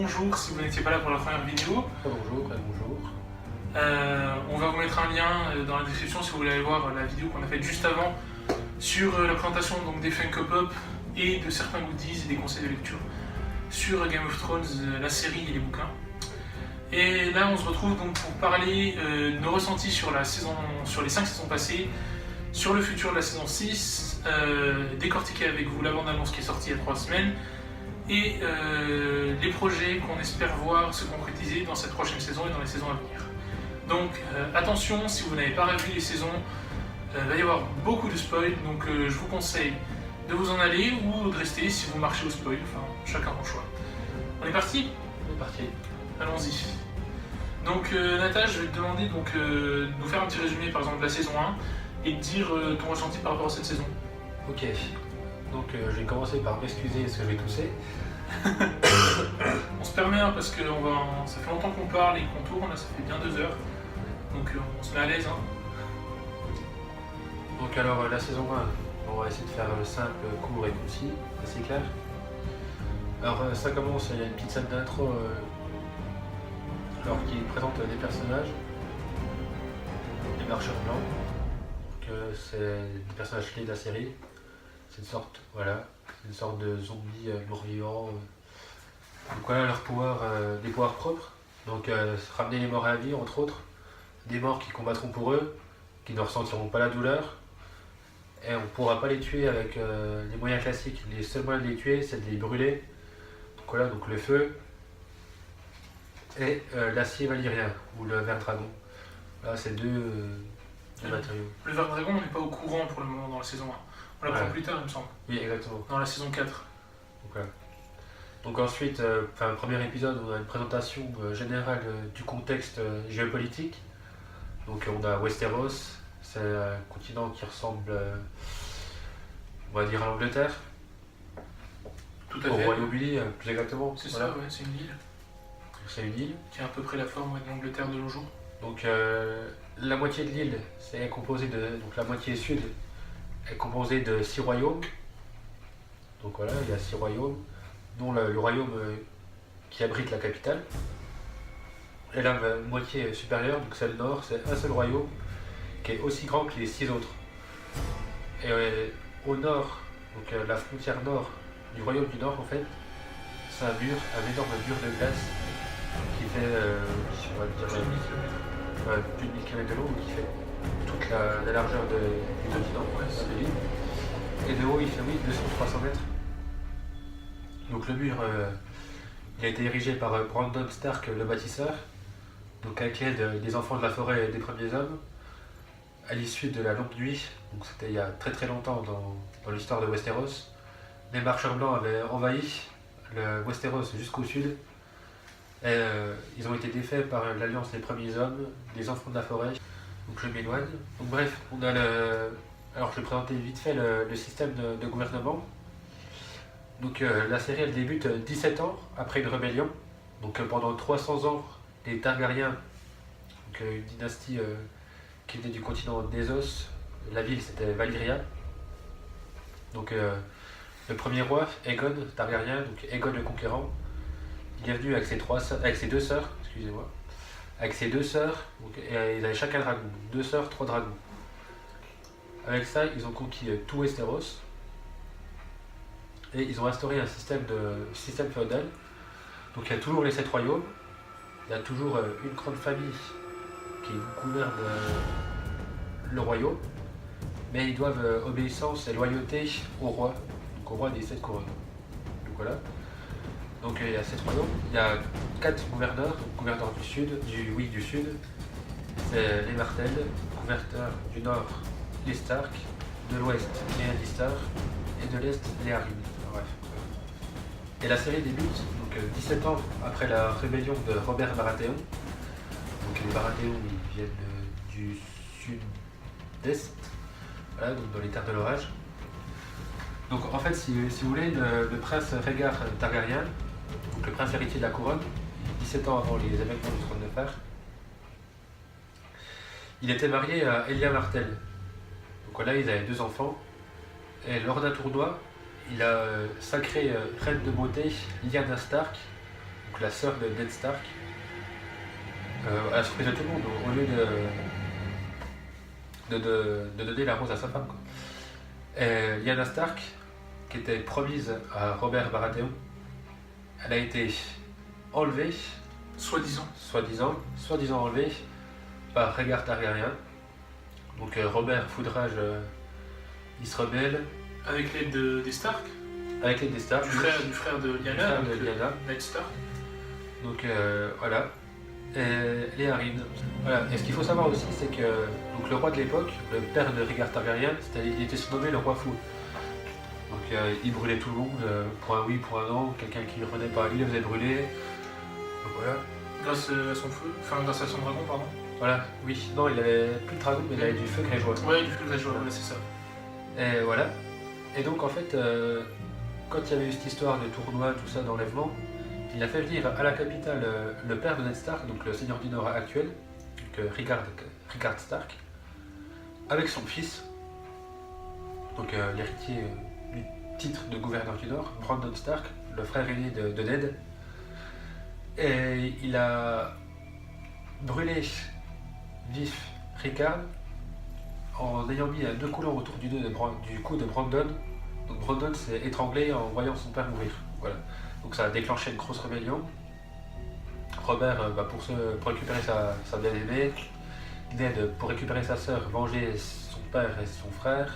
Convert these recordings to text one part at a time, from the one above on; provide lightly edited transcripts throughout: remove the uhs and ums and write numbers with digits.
bonjour si vous n'étiez pas là pour la première vidéo. Bonjour, bonjour. On va vous mettre un lien dans la description si vous voulez aller voir la vidéo qu'on a faite juste avant sur la présentation donc, des Funko Pop et de certains goodies et des conseils de lecture sur Game of Thrones, la série et les bouquins. Et là on se retrouve donc pour parler de nos ressentis sur les 5 saisons passées, sur le futur de la saison 6, décortiquer avec vous la bande-annonce qui est sortie il y a 3 semaines et les projets qu'on espère voir se concrétiser dans cette prochaine saison et dans les saisons à venir. Donc attention, si vous n'avez pas revu les saisons, il va y avoir beaucoup de spoil, donc je vous conseille de vous en aller ou de rester si vous marchez au spoil, enfin chacun son choix. On est parti ? On est parti. Allons-y. Donc Nata, je vais te demander de nous faire un petit résumé par exemple de la saison 1 et de dire ton ressenti par rapport à cette saison. Ok, donc je vais commencer par m'excuser parce que je vais tousser. On se permet parce que ça fait longtemps qu'on parle et qu'on tourne, là ça fait bien 2 heures. Donc on se met à l'aise. Donc alors la saison 1, on va essayer de faire simple, court et concis, assez clair. Alors ça commence, il y a une petite scène d'intro alors qui présente des personnages, des marcheurs blancs, que c'est des personnages clés de la série. C'est une sorte de zombies morts-vivants. Donc voilà leur pouvoir, des pouvoirs propres. Donc ramener les morts à la vie entre autres, des morts qui combattront pour eux, qui ne ressentiront pas la douleur. Et on ne pourra pas les tuer avec les moyens classiques. Les seuls moyens de les tuer, c'est de les brûler. Donc voilà, donc le feu et l'acier valyrien ou le ver dragon. Là, c'est deux matériaux. Le ver dragon, on n'est pas au courant pour le moment dans la saison 1. On l'apprend plus tard, il me semble. Oui, exactement. Dans la saison 4. Donc, voilà. Donc ensuite, premier épisode, on a une présentation générale du contexte géopolitique. Donc on a Westeros, c'est un continent qui ressemble, on va dire, à l'Angleterre. Tout à au fait. Au Royaume-Uni, plus exactement. C'est voilà. ça, ouais, c'est une île. C'est une île. Qui a à peu près la forme de l'Angleterre de nos jours. Donc la moitié de l'île, c'est composé de. Donc la moitié sud est composée de 6 royaumes. Donc voilà, il y a 6 royaumes, dont le royaume qui abrite la capitale. Et la moitié supérieure, donc celle nord, c'est un seul royaume qui est aussi grand que les 6 autres. Et au nord, donc la frontière nord du royaume du nord, en fait, c'est un énorme mur de glace qui fait, on va dire, plus de 1000 km de long, donc qui fait toute la largeur du continent, de l'île. Et de haut, il fait 200-300 mètres. Donc le mur, il a été érigé par Brandon Stark, le bâtisseur, donc avec l'aide des enfants de la forêt et des premiers hommes, à l'issue de la longue nuit. Donc c'était il y a très très longtemps dans l'histoire de Westeros. Les marcheurs blancs avaient envahi le Westeros jusqu'au sud. Et ils ont été défaits par l'alliance des premiers hommes, des enfants de la forêt. Donc je m'éloigne. Donc bref, on a alors je vais présenter vite fait le système de gouvernement. Donc la série elle débute 17 ans après une rébellion. Donc pendant 300 ans, les Targaryens, donc une dynastie qui venait du continent d'Essos, la ville c'était Valyria. Donc le premier roi, Aegon Targaryen, donc Aegon le Conquérant, il est venu avec ses deux sœurs, excusez-moi, avec ses 2 sœurs, donc, et ils avaient chacun un dragon, 2 sœurs, 3 dragons. Avec ça, ils ont conquis tout Westeros et ils ont instauré un système féodal. Donc il y a toujours les 7 royaumes, il y a toujours une grande famille qui gouverne le royaume, mais ils doivent obéissance et loyauté au roi, donc au roi des 7 couronnes. Donc voilà. Donc il y a 7 royaumes, il y a 4 gouverneurs, donc gouverneur du sud, du sud, c'est les Martell, gouverneur du nord, les Stark, de l'ouest, les Lannister, et de l'est, les Arryn. Bref. Et la série débute donc 17 ans après la rébellion de Robert Baratheon. Donc les Baratheon ils viennent du sud-est, voilà, donc dans les terres de l'orage. Donc en fait, si vous voulez, le prince Rhaegar Targaryen, donc le prince héritier de la couronne, 17 ans avant les événements du trône de fer, il était marié à Elia Martell. Donc là, ils avaient 2 enfants. Et lors d'un tournoi, il a sacré reine de beauté Lyanna Stark, donc la sœur de Ned Stark, à la surprise de tout le monde, au lieu de donner la rose à sa femme, quoi. Et Lyanna Stark, qui était promise à Robert Baratheon, elle a été enlevée, soi-disant enlevée par Rhaegar Targaryen. Donc Robert Foudrage, il se rebelle. Avec l'aide des Stark. Avec l'aide des Stark. Du frère de Lyanna, Ned Stark. Donc voilà. Et les Harines. Voilà. Et ce qu'il faut savoir aussi, c'est que donc, le roi de l'époque, le père de Rhaegar Targaryen, il était surnommé le roi fou. Donc il brûlait tout le monde, pour un oui, pour un non, quelqu'un qui ne revenait pas, il le faisait brûler. Donc voilà. Grâce à son feu, enfin grâce à son dragon, pardon. Voilà, oui. Non, il avait plus de dragon, mais il avait du feu grégeois. Ouais, du feu grégeois, ouais, c'est ça. Et voilà. Et donc en fait, quand il y avait eu cette histoire de tournoi, tout ça, d'enlèvement, il a fait venir à la capitale le père de Ned Stark, donc le seigneur du Nord actuel, donc Rickard Stark, avec son fils, donc l'héritier du titre de gouverneur du Nord, Brandon Stark, le frère aîné de Ned. Et il a brûlé vif Rickard en ayant mis 2 couleurs autour du cou de Brandon. Donc Brandon s'est étranglé en voyant son père mourir. Voilà. Donc ça a déclenché une grosse rébellion. Robert, pour récupérer sa bien-aimée, Ned pour récupérer sa sœur, venger son père et son frère.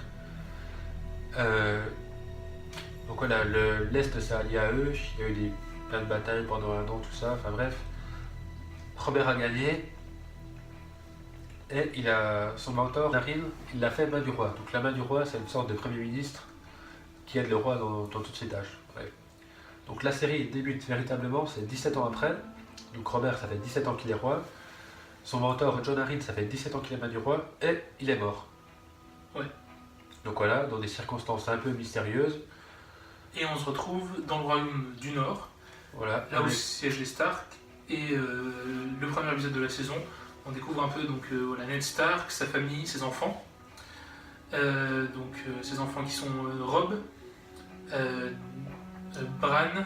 Donc voilà, l'Est s'est allié à eux, il y a eu plein de batailles pendant un an, tout ça, enfin bref. Robert a gagné, et son mentor, Darin, il l'a fait main du roi. Donc la main du roi, c'est une sorte de premier ministre qui aide le roi dans toutes ses tâches. Bref. Donc la série débute véritablement, c'est 17 ans après. Donc Robert, ça fait 17 ans qu'il est roi. Son mentor, Jon Arryn, ça fait 17 ans qu'il est main du roi, et il est mort. Ouais. Donc voilà, dans des circonstances un peu mystérieuses. Et on se retrouve dans le royaume du Nord, Voilà. là où siègent les Stark. Et le premier épisode de la saison, on découvre un peu donc, voilà, Ned Stark, sa famille, ses enfants. Ses enfants qui sont Robb, Bran,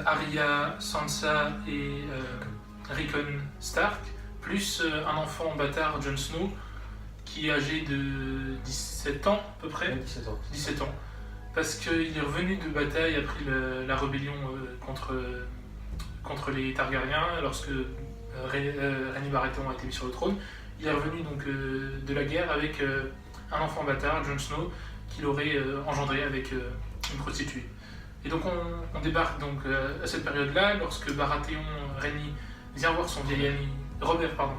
Arya, Sansa et Rickon Stark, plus un enfant bâtard, Jon Snow, qui est âgé de 17 ans à peu près. 17 ans. Parce qu'il est revenu de bataille après la rébellion contre les Targaryens, lorsque Rhaenyra Baratheon a été mis sur le trône. Il est revenu donc de la guerre avec un enfant bâtard, Jon Snow, qu'il aurait engendré avec une prostituée. Et donc on débarque donc à cette période-là, lorsque Baratheon, Rhaeny, vient voir son vieil ami, Robert, pardon,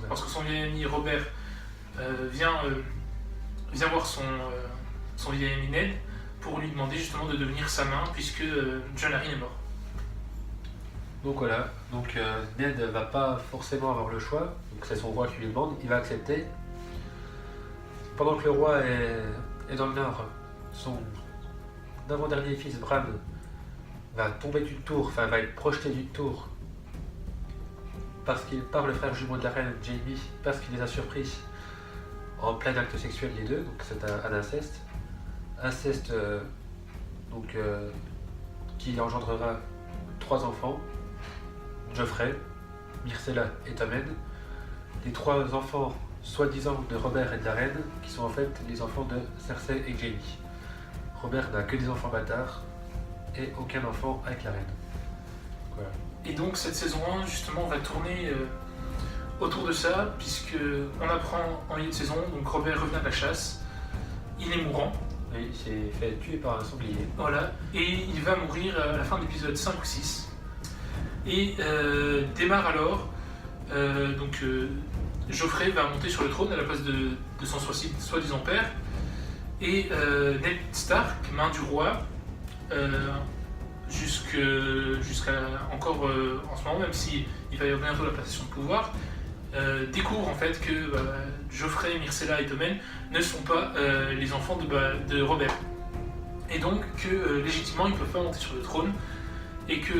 lorsque son vieil ami Robert vient voir son vieil ami Ned, pour lui demander justement de devenir sa main, puisque Jon Arryn est mort. Donc voilà, Ned va pas forcément avoir le choix, donc c'est son roi qui lui demande, il va accepter. Pendant que le roi est dans le nord, son avant-dernier fils Bran va tomber d'une tour, enfin va être projeté d'une tour, par le frère jumeau de la reine, Jaime, parce qu'il les a surpris en plein acte sexuel les deux, donc c'est un inceste. Inceste qui engendrera 3 enfants, Joffrey, Myrcella et Tommen. Les 3 enfants soi-disant de Robert et de la reine, qui sont en fait les enfants de Cersei et Jaime. Robert n'a que des enfants bâtards et aucun enfant avec la reine. Voilà. Et donc cette saison 1 justement va tourner autour de ça, puisque on apprend en milieu de saison, donc Robert revient de la chasse, il est mourant. Oui, il s'est fait tuer par un sanglier. Voilà, et il va mourir à la fin de l'épisode 5 ou 6. Et démarre alors, Joffrey va monter sur le trône à la place de son soi-disant père. Et Ned Stark, main du roi, jusqu'à encore en ce moment, même s'il va y avoir bientôt la passation de pouvoir, découvre en fait que Joffrey, Myrcella et Tommen ne sont pas les enfants de Robert. Et donc que légitimement ils ne peuvent pas monter sur le trône, et que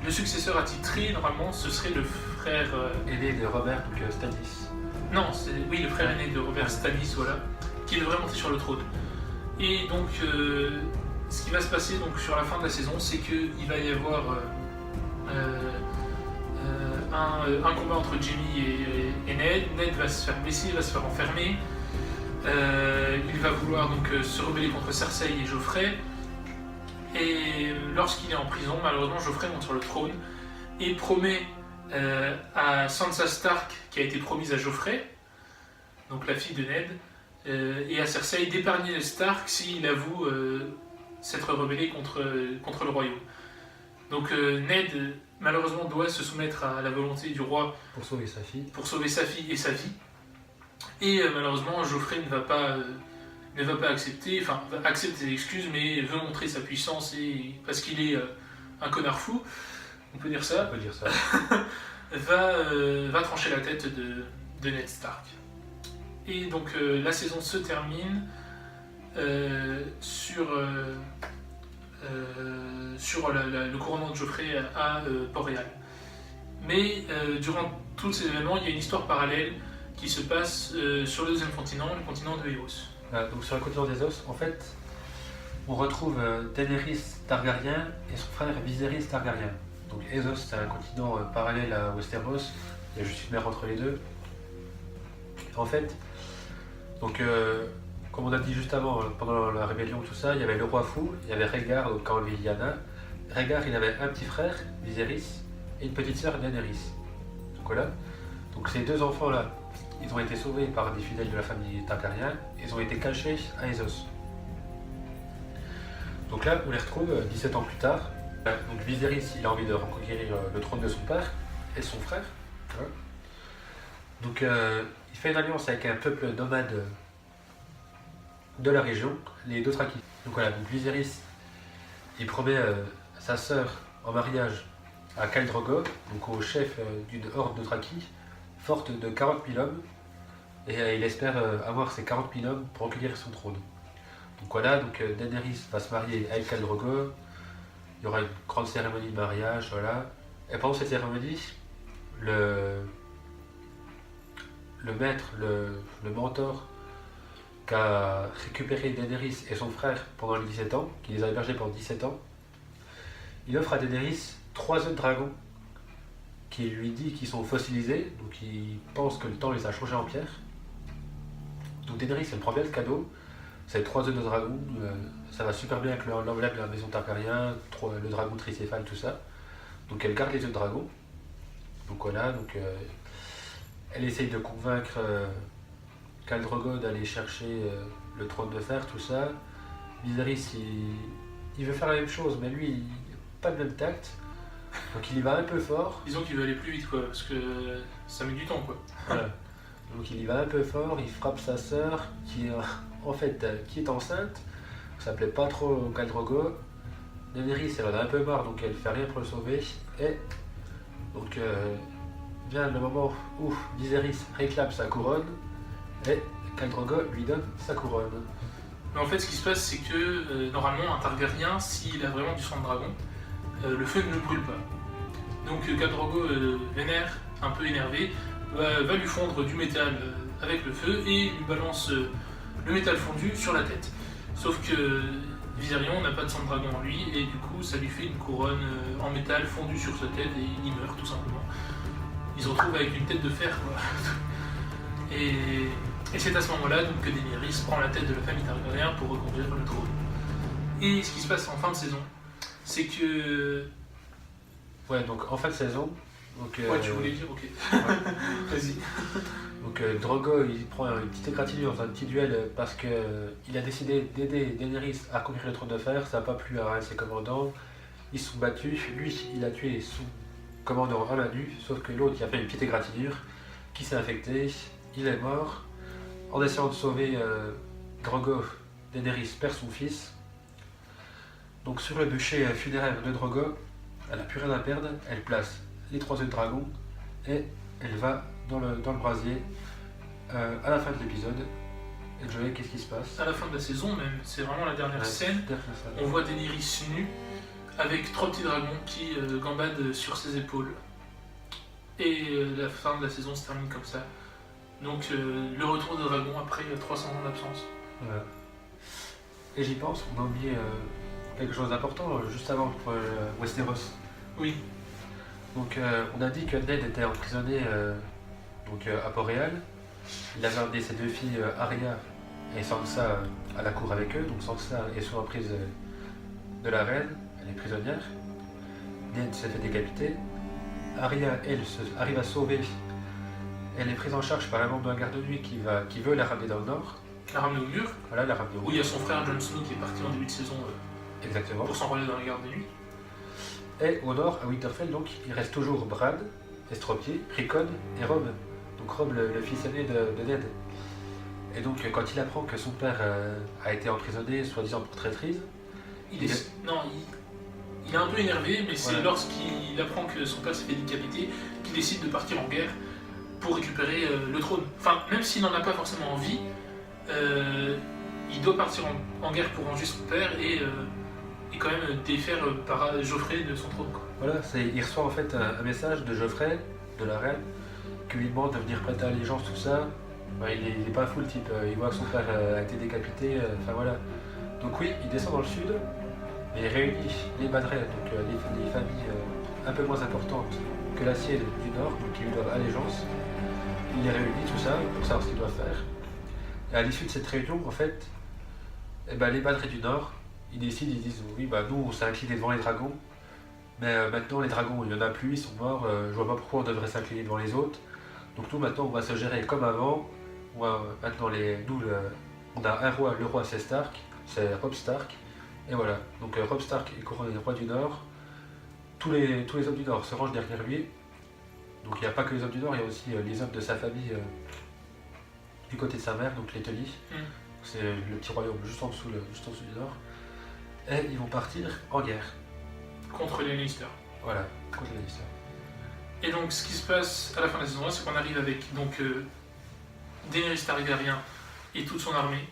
le successeur attitré, normalement, ce serait le frère... aîné de Robert, donc Stannis. Non, le frère aîné de Robert, Stannis, voilà, qui devrait monter sur le trône. Et donc, ce qui va se passer donc, sur la fin de la saison, c'est qu'il va y avoir un combat entre Jaime et Ned. Ned va se faire blesser, va se faire enfermer. Il va vouloir donc se rebeller contre Cersei et Joffrey. Et lorsqu'il est en prison, malheureusement, Joffrey monte sur le trône et promet à Sansa Stark, qui a été promise à Joffrey, donc la fille de Ned, et à Cersei d'épargner les Stark s'il avoue s'être rebellé contre le royaume. Donc Ned, malheureusement, doit se soumettre à la volonté du roi Pour sauver sa fille. Et sa vie. Et malheureusement, Geoffrey ne va pas accepter, enfin, va accepter ses excuses, mais veut montrer sa puissance parce qu'il est un connard fou, on peut dire ça, va trancher la tête de Ned Stark. Et donc la saison se termine sur le couronnement de Geoffrey à Port-Réal. Mais durant tous ces événements, il y a une histoire parallèle qui se passe sur le deuxième continent, le continent de Éos. Donc sur le continent des Os, en fait, on retrouve Daenerys Targaryen et son frère Viserys Targaryen. Donc Essos, c'est un continent parallèle à Westeros, il y a juste une mer entre les deux. En fait, donc comme on a dit juste avant, pendant la rébellion, tout ça, il y avait le roi fou, il y avait Rhaegar, donc quand il y en a. Rhaegar, il avait un petit frère, Viserys, et une petite sœur, Daenerys. Donc voilà. Donc ces deux enfants-là, ils ont été sauvés par des fidèles de la famille Targaryen, ils ont été cachés à Essos. Donc là, on les retrouve 17 ans plus tard. Donc Viserys, il a envie de reconquérir le trône de son père et de son frère. Hein. Donc il fait une alliance avec un peuple nomade de la région, les Dothraki. Donc voilà, donc Viserys, il promet sa sœur en mariage à Khal Drogo, donc au chef d'une horde Dothraki, forte de 40 000 hommes, et il espère avoir ces 40 000 hommes pour recueillir son trône. Donc voilà, donc Daenerys va se marier avec Khal Drogo, il y aura une grande cérémonie de mariage, voilà. Et pendant cette cérémonie, le maître, le mentor, qui a récupéré Daenerys et son frère pendant les 17 ans, qui les a hébergés pendant 17 ans, il offre à Daenerys 3 œufs de dragon, qui lui dit qu'ils sont fossilisés, donc il pense que le temps les a changés en pierre. Donc Daenerys, elle prend bien le cadeau, c'est 3 œufs de dragon, ça va super bien avec l'emblème de la maison Targaryen, le dragon tricéphale, tout ça. Donc elle garde les œufs de dragon. Donc voilà, donc elle essaye de convaincre Khal Drogo d'aller chercher le trône de fer, tout ça. Viserys, il veut faire la même chose, mais lui, il n'a pas le même tact. Donc il y va un peu fort. Disons qu'il veut aller plus vite, quoi, parce que ça met du temps, quoi. Voilà. Donc il y va un peu fort, il frappe sa sœur, qui est enceinte. Ça plaît pas trop au Khal Drogo. Daenerys, elle en a un peu marre, donc elle fait rien pour le sauver. Et donc vient le moment où Viserys réclame sa couronne, et Khal Drogo lui donne sa couronne. Mais en fait, ce qui se passe, c'est que normalement, un Targaryen, s'il a vraiment du sang de dragon, le feu ne le brûle pas. Donc Khal Drogo, vénère, un peu énervé, va lui fondre du métal avec le feu et lui balance le métal fondu sur la tête. Sauf que Viserion n'a pas de sang de dragon en lui et du coup ça lui fait une couronne en métal fondue sur sa tête et il meurt tout simplement. Il se retrouve avec une tête de fer, quoi. Et c'est à ce moment-là donc, que Daenerys prend la tête de la famille Targaryen pour reconduire le trône. Et ce qui se passe en fin de saison, c'est que... Ouais, donc en fin de saison... Donc, ouais, tu voulais dire, ok. Ouais. Vas-y. Donc Drogo, il prend une petite égratignure dans un petit duel parce qu'il a décidé d'aider Daenerys à conquérir le trône de fer. Ça n'a pas plu à ses commandants. Ils se sont battus. Lui, il a tué son commandant à main nue, sauf que l'autre, il a fait une petite égratignure qui s'est infecté. Il est mort. En essayant de sauver Drogo, Daenerys perd son fils. Donc sur le bûcher funéraire de Drogo, elle n'a plus rien à perdre. Elle place les 3 œufs de dragon et elle va dans le brasier à la fin de l'épisode. Et Joey, qu'est-ce qui se passe? À la fin de la saison même, c'est vraiment la dernière scène. On voit Daenerys nue avec 3 petits dragons qui gambadent sur ses épaules. Et la fin de la saison se termine comme ça. Donc le retour des dragons après 300 ans d'absence. Voilà. Et j'y pense, on a oublié quelque chose d'important juste avant pour Westeros. Oui. Donc on a dit que Ned était emprisonné à Port-Réal. Il avait emmené ses deux filles Arya et Sansa à la cour avec eux. Donc Sansa est sous emprise de la reine, elle est prisonnière. Ned s'est fait décapiter. Arya, elle, arrive à sauver. Elle est prise en charge par un membre de la garde de nuit qui veut la ramener dans le nord. La ramener au mur. Voilà, la ramener au mur. Où il y a son frère Jon Snow qui est parti en début de saison Exactement. pour s'enrôler dans la garde de nuit. Et au nord, à Winterfell, donc, il reste toujours Bran, Estropié, Rickon et Robb. Donc Robb, le fils aîné de Ned. Et donc, quand il apprend que son père a été emprisonné, soi-disant pour traîtrise, il est un peu énervé, mais c'est lorsqu'il apprend que son père s'est fait décapiter qu'il décide de partir en guerre pour récupérer le trône. Enfin, même s'il n'en a pas forcément envie, il doit partir en guerre pour venger son père et quand même défaire par Joffrey de son trône. Quoi. Voilà, il reçoit en fait un message de Joffrey, de la reine, qui lui demande de venir prêter allégeance, tout ça. Enfin, il est pas fou le type, il voit que son père a été décapité, enfin voilà. Donc oui, il descend dans le sud, et il réunit les Badrey, donc les familles un peu moins importantes que la sienne du nord, donc qui lui doivent allégeance. Il les réunit, tout ça, pour savoir ce qu'ils doivent faire. Et à l'issue de cette réunion, en fait, les Badrey du nord, ils décident, ils disent oui, nous on s'est incliné devant les dragons, mais maintenant les dragons, il n'y en a plus, ils sont morts, je vois pas pourquoi on devrait s'incliner devant les autres. Donc nous maintenant on va se gérer comme avant. Maintenant on a un roi, le roi c'est Stark, c'est Robb Stark, et voilà. Donc Robb Stark est couronné roi du Nord. Tous les hommes du Nord se rangent derrière lui. Donc il n'y a pas que les hommes du Nord, il y a aussi les hommes de sa famille du côté de sa mère, donc les Tully. C'est le petit royaume juste en dessous du Nord. Et ils vont partir en guerre. Contre les Lannister. Voilà, contre les Lannister. Et donc ce qui se passe à la fin de la saison 1, c'est qu'on arrive avec Daenerys Targaryen et toute son armée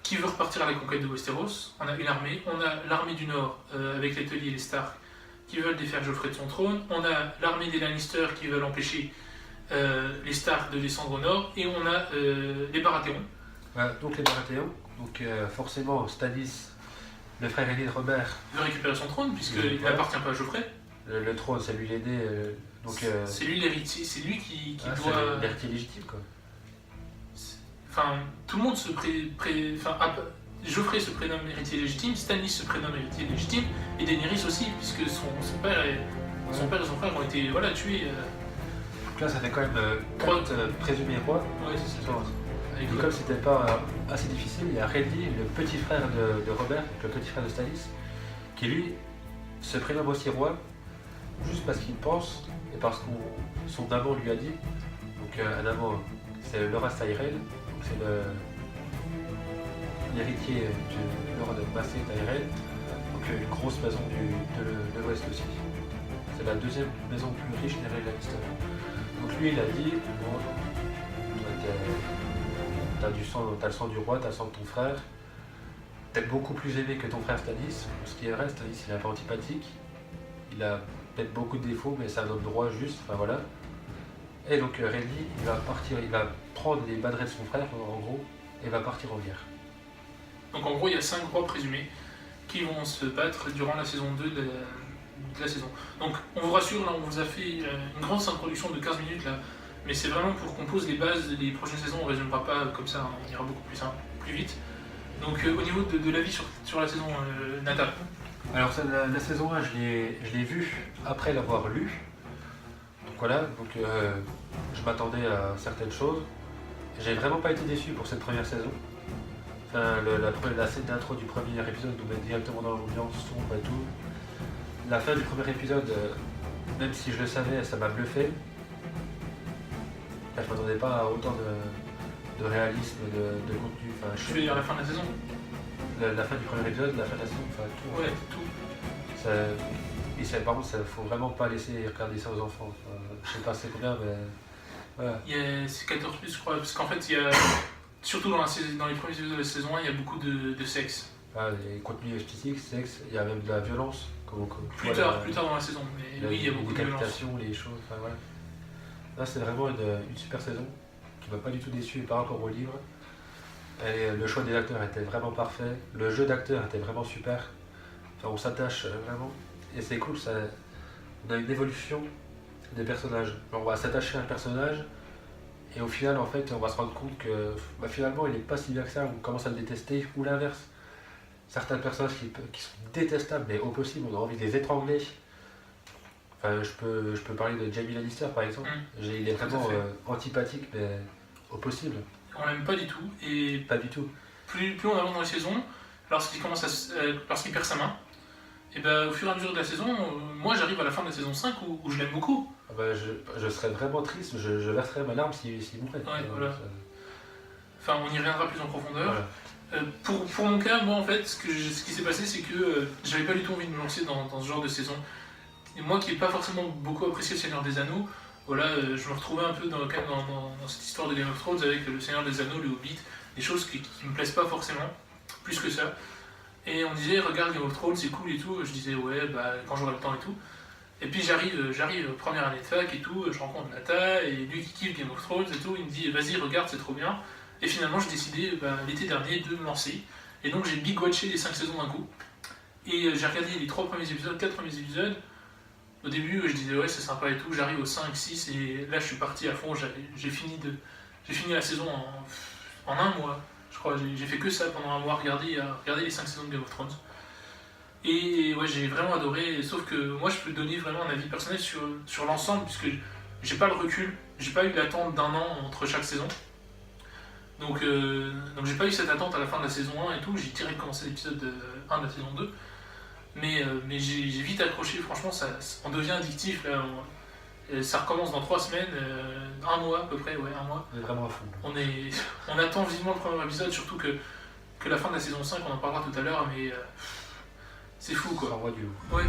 qui veut repartir à la conquête de Westeros. On a une armée, on a l'armée du Nord avec les Tully et les Stark qui veulent défaire Joffrey de son trône, on a l'armée des Lannister qui veulent empêcher les Stark de descendre au Nord, et on a les Baratheons. Voilà, donc les Baratheons, forcément Stannis, le frère aîné de Robert, veut récupérer son trône puisqu'il n'appartient pas à Geoffrey. Le trône, c'est lui l'aîné, c'est lui l'héritier, c'est lui qui doit. C'est l'héritier légitime quoi. Enfin, tout le monde se Geoffrey se prénomme héritier légitime, Stannis se prénomme héritier légitime, et Daenerys aussi, puisque son père et son frère ont été tués. Donc là, ça fait quand même 4 présumés rois. Ouais, c'est ça. Et comme c'était pas assez difficile, il y a Renly, le petit frère de Robert, donc le petit frère de Stannis, qui lui se prénomme aussi roi, juste parce qu'il pense, et parce que son amant lui a dit. Donc un amant, c'est Loras Tyrell, donc c'est l'héritier du lord de Massé Tyrell, donc une grosse maison de l'Ouest aussi. C'est la deuxième maison plus riche des Lannister. Donc lui, il a dit, bon, t'as le sang du roi, t'as le sang de ton frère, t'es beaucoup plus aimé que ton frère Stannis. Ce qui est vrai, Stannis, il est un peu antipathique, il a peut-être beaucoup de défauts, mais c'est un homme droit juste, enfin voilà. Et donc Renly, il va prendre les Badrey de son frère, en gros, et va partir en guerre. Donc en gros, il y a 5 rois présumés qui vont se battre durant la saison 2 de la saison. Donc on vous rassure, là on vous a fait une grande introduction de 15 minutes là, mais c'est vraiment pour qu'on pose les bases des prochaines saisons. On ne résumera pas comme ça, on ira beaucoup plus vite. Donc au niveau de l'avis sur la saison, Nathan. Alors la saison 1, je l'ai vue après l'avoir lue. Donc voilà, je m'attendais à certaines choses. J'ai vraiment pas été déçu pour cette première saison. Enfin, la scène d'intro du premier épisode nous met directement dans l'ambiance sombre et tout. La fin du premier épisode, même si je le savais, ça m'a bluffé. Enfin, je m'attendais pas à autant de réalisme, de contenu. Enfin, je suis à la fin de la saison. La fin du premier épisode, la fin de la saison, enfin tout. Ouais, tout. Par contre, il faut vraiment pas laisser regarder ça aux enfants. Enfin, je sais pas c'est combien, mais voilà. C'est 14+, je crois, parce qu'en fait, surtout dans les premiers épisodes de la saison 1, il y a beaucoup de sexe. Ah, les contenus explicites, sexe, il y a même de la violence. Plus tard dans la saison, mais oui, il y a beaucoup de violence. Les décapitations, les choses, enfin voilà. Là, c'est vraiment une super saison qui m'a pas du tout déçu par rapport au livre. Le choix des acteurs était vraiment parfait, le jeu d'acteurs était vraiment super. Enfin, on s'attache vraiment, et c'est cool, on a une évolution des personnages. Genre, on va s'attacher à un personnage et au final, en fait, on va se rendre compte que finalement, il est pas si bien que ça, on commence à le détester, ou l'inverse. Certains personnages qui sont détestables, mais au possible, on a envie de les étrangler. Enfin, je peux parler de Jaime Lannister par exemple. Il est vraiment antipathique, mais au possible. On l'aime pas du tout. Et pas du tout. Plus on avance dans la saison, lorsqu'il perd sa main, et ben, au fur et à mesure de la saison, moi j'arrive à la fin de la saison 5 où je l'aime beaucoup. Je serais vraiment triste, je verserais ma larme s'il mourait. Ouais, voilà. Enfin, on y reviendra plus en profondeur. Voilà. Pour mon cas, moi en fait, ce qui s'est passé, c'est que j'avais pas du tout envie de me lancer dans ce genre de saison. Et moi qui n'ai pas forcément beaucoup apprécié le Seigneur des Anneaux, voilà, je me retrouvais un peu dans cette histoire de Game of Thrones avec le Seigneur des Anneaux, le Hobbit, des choses qui me plaisent pas forcément, plus que ça. Et on disait, regarde Game of Thrones, c'est cool et tout. Je disais, ouais, bah, quand j'aurai le temps et tout. Et puis j'arrive première année de fac et tout, je rencontre Nata, et lui qui kiffe Game of Thrones et tout, il me dit, vas-y, regarde, c'est trop bien. Et finalement, j'ai décidé, l'été dernier, de me lancer. Et donc, j'ai big-watché les 5 saisons d'un coup. Et j'ai regardé les 4 premiers épisodes. Au début, je disais, ouais, c'est sympa et tout. J'arrive au 5, 6, et là, je suis parti à fond. J'ai fini la saison en un mois. Je crois, j'ai fait que ça pendant un mois, regarder les 5 saisons de Game of Thrones. Et ouais, j'ai vraiment adoré, sauf que moi je peux donner vraiment un avis personnel sur l'ensemble, puisque j'ai pas le recul, j'ai pas eu l'attente d'un an entre chaque saison. Donc j'ai pas eu cette attente à la fin de la saison 1 et tout, j'ai direct commencé l'épisode 1 de la saison 2. Mais j'ai vite accroché, franchement, on devient addictif là. Ça recommence dans 3 semaines, un mois à peu près, ouais, un mois. On est vraiment à fond. On attend vivement le premier épisode, surtout que la fin de la saison 5, on en parlera tout à l'heure, mais c'est fou quoi. Ça envoie du haut. Ouais.